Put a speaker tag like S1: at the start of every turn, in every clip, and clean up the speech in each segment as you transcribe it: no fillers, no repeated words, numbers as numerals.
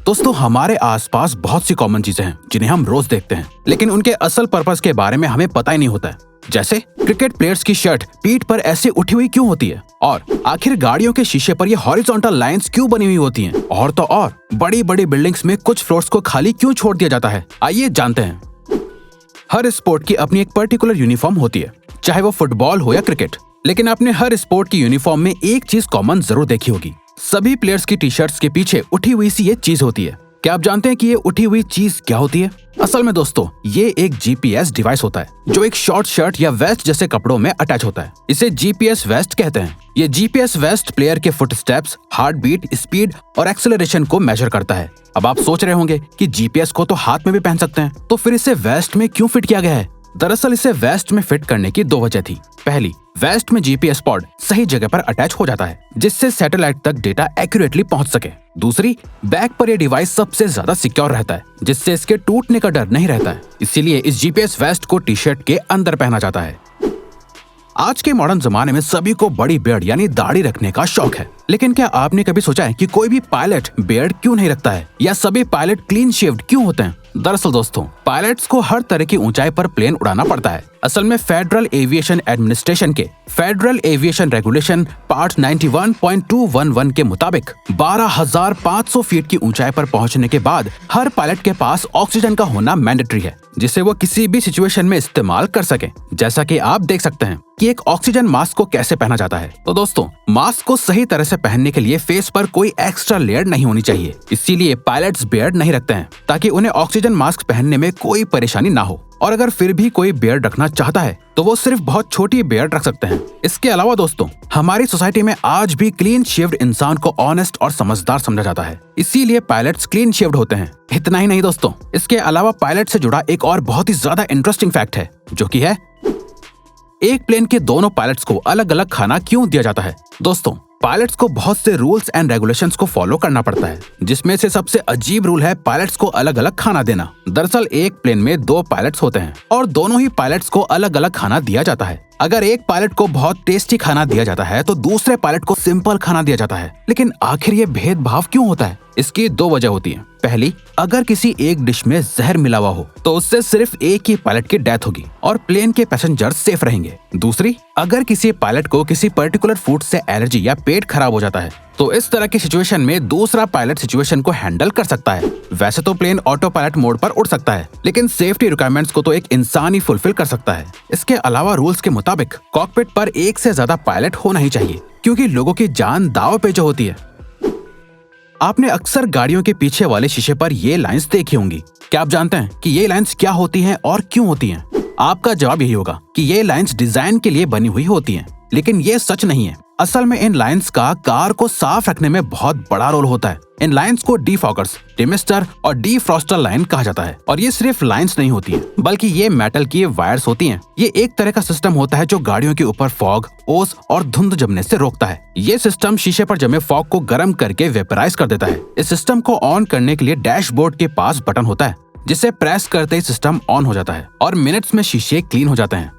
S1: दोस्तों, हमारे आसपास बहुत सी कॉमन चीजें हैं जिन्हें हम रोज देखते हैं, लेकिन उनके असल पर्पस के बारे में हमें पता ही नहीं होता है। जैसे क्रिकेट प्लेयर्स की शर्ट पीठ पर ऐसे उठी हुई क्यों होती है, और आखिर गाड़ियों के शीशे पर ये हॉरिजॉन्टल लाइंस क्यों बनी हुई होती हैं, और तो और बड़ी बड़ी बिल्डिंग्स में कुछ फ्लोर्स को खाली क्यों छोड़ दिया जाता है। आइए जानते हैं। हर स्पोर्ट की अपनी एक पर्टिकुलर यूनिफॉर्म होती है, चाहे वो फुटबॉल हो या क्रिकेट। लेकिन आपने हर स्पोर्ट की यूनिफॉर्म में एक चीज कॉमन जरूर देखी होगी। सभी प्लेयर्स की टी शर्ट्स के पीछे उठी हुई सी ये चीज होती है। क्या आप जानते हैं कि ये उठी हुई चीज क्या होती है? असल में दोस्तों, ये एक जीपीएस डिवाइस होता है जो एक शॉर्ट शर्ट या वेस्ट जैसे कपड़ों में अटैच होता है। इसे जीपीएस वेस्ट कहते हैं। ये जीपीएस वेस्ट प्लेयर के footsteps, heartbeat, speed और एक्सेलरेशन को मेजर करता है। अब आप सोच रहे होंगे कि जीपीएस को तो हाथ में भी पहन सकते हैं, तो फिर इसे वेस्ट में क्यों फिट किया गया है? दरअसल इसे वेस्ट में फिट करने की दो वजह थी। पहली, वेस्ट में जीपीएस पॉड सही जगह पर अटैच हो जाता है, जिससे सैटेलाइट तक डेटा एक्यूरेटली पहुंच सके। दूसरी, बैक पर यह डिवाइस सबसे ज्यादा सिक्योर रहता है, जिससे इसके टूटने का डर नहीं रहता है। इसीलिए इस जीपीएस वेस्ट को टी शर्ट के अंदर पहना जाता है। आज के मॉडर्न जमाने में सभी को बड़ी बियर्ड यानी दाढ़ी रखने का शौक है, लेकिन क्या आपने कभी सोचा है कि कोई भी पायलट बियर्ड क्यों नहीं रखता है, या सभी पायलट क्लीन शेव्ड क्यों होते हैं? दरअसल दोस्तों, पायलट्स को हर तरह की ऊंचाई पर प्लेन उड़ाना पड़ता है। असल में फेडरल एविएशन एडमिनिस्ट्रेशन के फेडरल एविएशन रेगुलेशन पार्ट 91.211 के मुताबिक 12,500 फीट की ऊंचाई पर पहुंचने के बाद हर पायलट के पास ऑक्सीजन का होना मैंडेटरी है, जिसे वो किसी भी सिचुएशन में इस्तेमाल कर सके। जैसा कि आप देख सकते हैं कि एक ऑक्सीजन मास्क को कैसे पहना जाता है। तो दोस्तों, मास्क को सही तरह से पहनने के लिए फेस पर कोई एक्स्ट्रा लेयर नहीं होनी चाहिए। इसीलिए पायलट्स बियर्ड नहीं रखते हैं, ताकि उन्हें ऑक्सीजन मास्क पहनने में कोई परेशानी ना हो। और अगर फिर भी कोई बियर्ड रखना चाहता है तो वो सिर्फ बहुत छोटी बियर्ड रख सकते हैं। इसके अलावा दोस्तों, हमारी सोसाइटी में आज भी क्लीन शेव्ड इंसान को ऑनेस्ट और समझदार समझा जाता है, इसीलिए पायलट्स क्लीन शेव्ड होते हैं। इतना ही नहीं दोस्तों, इसके अलावा पायलट से जुड़ा एक और बहुत ही ज्यादा इंटरेस्टिंग फैक्ट है, जो कि है एक प्लेन के दोनों पायलट्स को अलग अलग खाना क्यों दिया जाता है। दोस्तों, पायलट्स को बहुत से रूल्स एंड रेगुलेशंस को फॉलो करना पड़ता है, जिसमें से सबसे अजीब रूल है पायलट्स को अलग अलग खाना देना। दरअसल एक प्लेन में दो पायलट्स होते हैं और दोनों ही पायलट्स को अलग अलग खाना दिया जाता है। अगर एक पायलट को बहुत टेस्टी खाना दिया जाता है तो दूसरे पायलट को सिंपल खाना दिया जाता है। लेकिन आखिर ये भेदभाव क्यों होता है? इसकी दो वजह होती है। पहली, अगर किसी एक डिश में जहर मिला हुआ हो तो उससे सिर्फ एक ही पायलट की डेथ होगी और प्लेन के पैसेंजर सेफ रहेंगे। दूसरी, अगर किसी पायलट को किसी पर्टिकुलर फूड से एलर्जी या पेट खराब हो जाता है तो इस तरह की सिचुएशन में दूसरा पायलट सिचुएशन को हैंडल कर सकता है। वैसे तो प्लेन ऑटो पायलट मोड पर उड़ सकता है, लेकिन सेफ्टी रिक्वायरमेंट्स को तो एक इंसान ही फुलफिल कर सकता है। इसके अलावा रूल्स के मुताबिक कॉकपिट पर एक से ज्यादा पायलट होना ही चाहिए, क्योंकि लोगों की जान दांव पे जो होती है। आपने अक्सर गाड़ियों के पीछे वाले शीशे पर ये लाइंस देखी होंगी। क्या आप जानते हैं कि ये लाइंस क्या होती हैं और क्यों होती हैं? आपका जवाब यही होगा कि ये लाइंस डिजाइन के लिए बनी हुई होती हैं, लेकिन ये सच नहीं है। असल में इन लाइंस का कार को साफ रखने में बहुत बड़ा रोल होता है। इन लाइंस को डीफॉगर्स, डिमिस्टर और डीफ्रॉस्टर लाइन कहा जाता है। और ये सिर्फ लाइंस नहीं होती हैं, बल्कि ये मेटल की वायर्स होती हैं। ये एक तरह का सिस्टम होता है जो गाड़ियों के ऊपर फॉग, ओस और धुंध जमने से रोकता है। ये सिस्टम शीशे पर जमे फॉग को गर्म करके वेपराइज कर देता है। इस सिस्टम को ऑन करने के लिए डैशबोर्ड के पास बटन होता है, जिसे प्रेस करते ही सिस्टम ऑन हो जाता है और मिनट्स में शीशे क्लीन हो जाते हैं।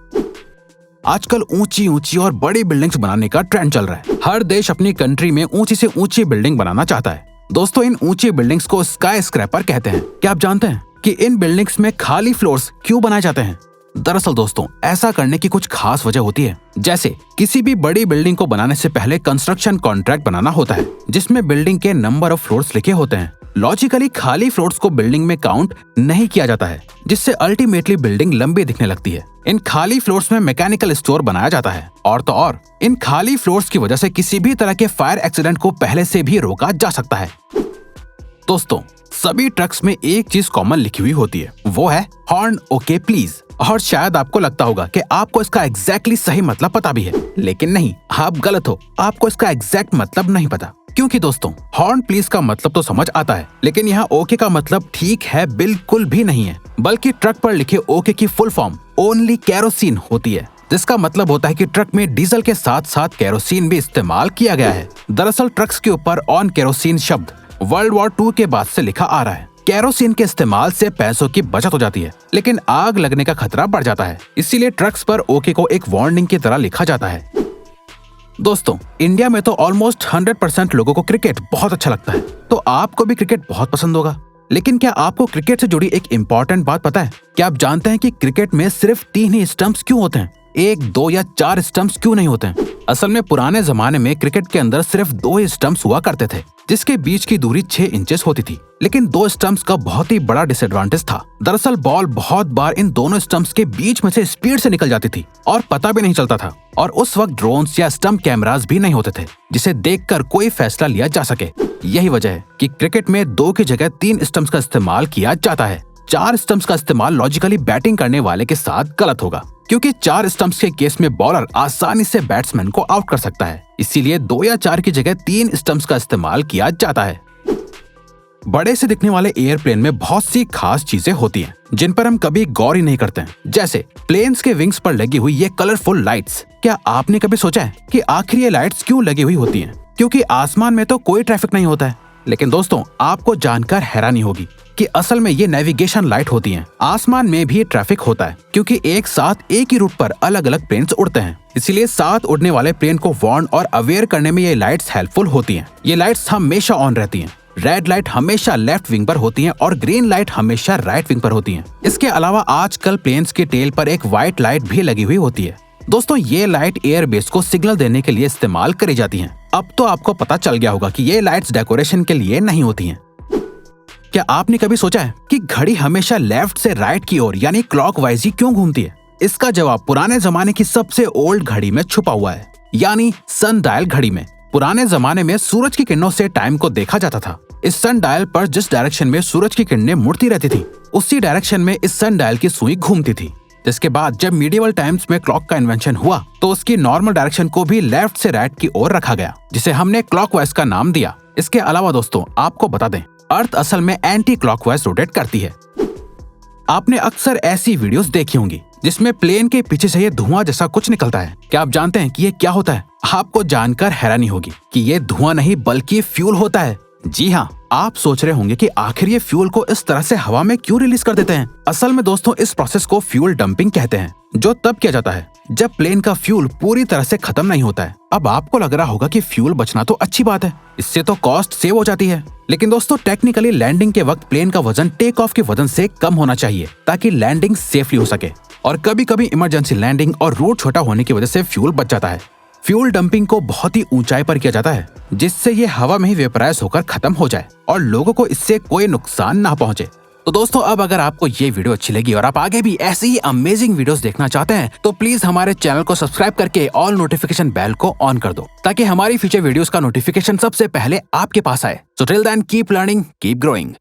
S1: आजकल ऊंची ऊंची और बड़ी बिल्डिंग्स बनाने का ट्रेंड चल रहा है। हर देश अपनी कंट्री में ऊंची से ऊंची बिल्डिंग बनाना चाहता है। दोस्तों, इन ऊंची बिल्डिंग्स को स्काई स्क्रैपर कहते हैं। क्या आप जानते हैं कि इन बिल्डिंग्स में खाली फ्लोर्स क्यों बनाए जाते हैं? दरअसल दोस्तों, ऐसा करने की कुछ खास वजह होती है। जैसे किसी भी बड़ी बिल्डिंग को बनाने से पहले कंस्ट्रक्शन कॉन्ट्रैक्ट बनाना होता है, जिसमें बिल्डिंग के नंबर ऑफ फ्लोर्स लिखे होते हैं। लॉजिकली खाली फ्लोर्स को बिल्डिंग में काउंट नहीं किया जाता है, जिससे अल्टीमेटली बिल्डिंग लंबी दिखने लगती है। इन खाली फ्लोर्स में मैकेनिकल स्टोर बनाया जाता है, और तो और इन खाली फ्लोर्स की वजह से किसी भी तरह के फायर एक्सीडेंट को पहले से भी रोका जा सकता है। दोस्तों, सभी ट्रक्स में एक चीज कॉमन लिखी हुई होती है, वो है हॉर्न ओके प्लीज। और शायद आपको लगता होगा कि आपको इसका एग्जैक्टली सही मतलब पता भी है, लेकिन नहीं, आप गलत हो। आपको इसका एग्जैक्ट मतलब नहीं पता, क्योंकि दोस्तों, हॉर्न प्लीज का मतलब तो समझ आता है, लेकिन यहाँ ओके का मतलब ठीक है बिल्कुल भी नहीं है। बल्कि ट्रक पर लिखे ओके की फुल फॉर्म ओनली केरोसिन होती है, जिसका मतलब होता है कि ट्रक में डीजल के साथ साथ केरोसिन भी इस्तेमाल किया गया है। दरअसल ट्रक्स के ऊपर ऑन केरोसिन शब्द वर्ल्ड वॉर 2 के बाद से लिखा आ रहा है। केरोसिन के इस्तेमाल से पैसों की बचत हो जाती है, लेकिन आग लगने का खतरा बढ़ जाता है। इसीलिए ट्रक्स पर ओके को एक वार्निंग की तरह लिखा जाता है। दोस्तों, इंडिया में तो ऑलमोस्ट 100% लोगों को क्रिकेट बहुत अच्छा लगता है, तो आपको भी क्रिकेट बहुत पसंद होगा। लेकिन क्या आपको क्रिकेट से जुड़ी एक इम्पोर्टेंट बात पता है? क्या आप जानते हैं कि क्रिकेट में सिर्फ 3 ही स्टंप्स क्यों होते हैं? 1, 2 या 4 स्टंप्स क्यों नहीं होते हैं? असल में पुराने जमाने में क्रिकेट के अंदर सिर्फ 2 ही स्टंप्स हुआ करते थे, जिसके बीच की दूरी 6 इंचेस होती थी। लेकिन 2 स्टंप्स का बहुत ही बड़ा डिसएडवांटेज था। दरअसल बॉल बहुत बार इन दोनों स्टंप्स के बीच में से स्पीड से निकल जाती थी और पता भी नहीं चलता था। और उस वक्त ड्रोन्स या स्टंप कैमरास भी नहीं होते थे, जिसे देखकर कोई फैसला लिया जा सके। यही वजह है कि क्रिकेट में 2 की जगह 3 स्टंप्स का इस्तेमाल किया जाता है। 4 स्टंप्स का इस्तेमाल लॉजिकली बैटिंग करने वाले के साथ गलत होगा, क्योंकि 4 स्टंप्स के केस में बॉलर आसानी से बैट्समैन को आउट कर सकता है। इसीलिए 2 या 4 की जगह 3 स्टंप्स का इस्तेमाल किया जाता है। बड़े से दिखने वाले एयरप्लेन में बहुत सी खास चीजें होती हैं, जिन पर हम कभी गौर ही नहीं करते हैं। जैसे प्लेन्स के विंग्स पर लगी हुई ये कलरफुल लाइट्स। क्या आपने कभी सोचा है कि आखिर ये लाइट्स क्यों लगी हुई होती हैं? क्योंकि आसमान में तो कोई ट्रैफिक नहीं होता है। लेकिन दोस्तों, आपको जानकर हैरानी होगी कि असल में ये नेविगेशन लाइट होती हैं। आसमान में भी ट्रैफिक होता है, क्योंकि एक साथ एक ही रूट पर अलग अलग प्लेन्स उड़ते हैं। इसलिए साथ उड़ने वाले प्लेन को वार्न और अवेयर करने में ये लाइट्स हेल्पफुल होती हैं। ये लाइट्स हमेशा ऑन रहती हैं। रेड लाइट हमेशा लेफ्ट विंग पर होती हैं और ग्रीन लाइट हमेशा राइट विंग पर होती हैं। इसके अलावा आजकल प्लेन्स के टेल पर एक व्हाइट लाइट भी लगी हुई होती है। दोस्तों, ये लाइट एयरबेस को सिग्नल देने के लिए इस्तेमाल करी जाती हैं। अब तो आपको पता चल गया होगा कि ये लाइट्स डेकोरेशन के लिए नहीं होती हैं। क्या आपने कभी सोचा है कि घड़ी हमेशा लेफ्ट से राइट की ओर यानी क्लॉकवाइज ही क्यों घूमती है? इसका जवाब पुराने जमाने की सबसे ओल्ड घड़ी में छुपा हुआ है, यानी सन डायल घड़ी में। पुराने जमाने में सूरज की किरणों से टाइम को देखा जाता था। इस सन डायल पर जिस डायरेक्शन में सूरज की किरणें मुड़ती रहती थी, उसी डायरेक्शन में इस सन डायल की सुई घूमती थी। जिसके बाद जब मीडिएवल टाइम्स में क्लॉक का इन्वेंशन हुआ, तो उसकी नॉर्मल डायरेक्शन को भी लेफ्ट से राइट की ओर रखा गया, जिसे हमने क्लॉकवाइज का नाम दिया। इसके अलावा दोस्तों, आपको बता दें, अर्थ असल में एंटी क्लॉकवाइज रोटेट करती है। आपने अक्सर ऐसी वीडियोस देखी होंगी जिसमें प्लेन के पीछे से ये धुआं जैसा कुछ निकलता है। क्या आप जानते हैं कि ये क्या होता है? आपको जानकर हैरानी होगी कि ये धुआं नहीं बल्कि फ्यूल होता है। जी हाँ, आप सोच रहे होंगे कि आखिर ये फ्यूल को इस तरह से हवा में क्यों रिलीज कर देते हैं? असल में दोस्तों, इस प्रोसेस को फ्यूल डंपिंग कहते हैं, जो तब किया जाता है जब प्लेन का फ्यूल पूरी तरह से खत्म नहीं होता है। अब आपको लग रहा होगा कि फ्यूल बचना तो अच्छी बात है, इससे तो कॉस्ट सेव हो जाती है। लेकिन दोस्तों, टेक्निकली लैंडिंग के वक्त प्लेन का वजन टेक ऑफ के वजन से कम होना चाहिए, ताकि लैंडिंग सेफली हो सके। और कभी कभी इमरजेंसी लैंडिंग और रूट छोटा होने की वजह से फ्यूल बच जाता है। फ्यूल डंपिंग को बहुत ही ऊंचाई पर किया जाता है, जिससे ये हवा में ही वेपराइज होकर खत्म हो जाए और लोगों को इससे कोई नुकसान ना पहुंचे। तो दोस्तों, अब अगर आपको ये वीडियो अच्छी लगी और आप आगे भी ऐसी ही अमेजिंग वीडियोस देखना चाहते हैं, तो प्लीज हमारे चैनल को सब्सक्राइब करके ऑल नोटिफिकेशन बेल को ऑन कर दो, ताकि हमारी फ्यूचर वीडियोस का नोटिफिकेशन सबसे पहले आपके पास आए। So till then, keep learning, keep growing.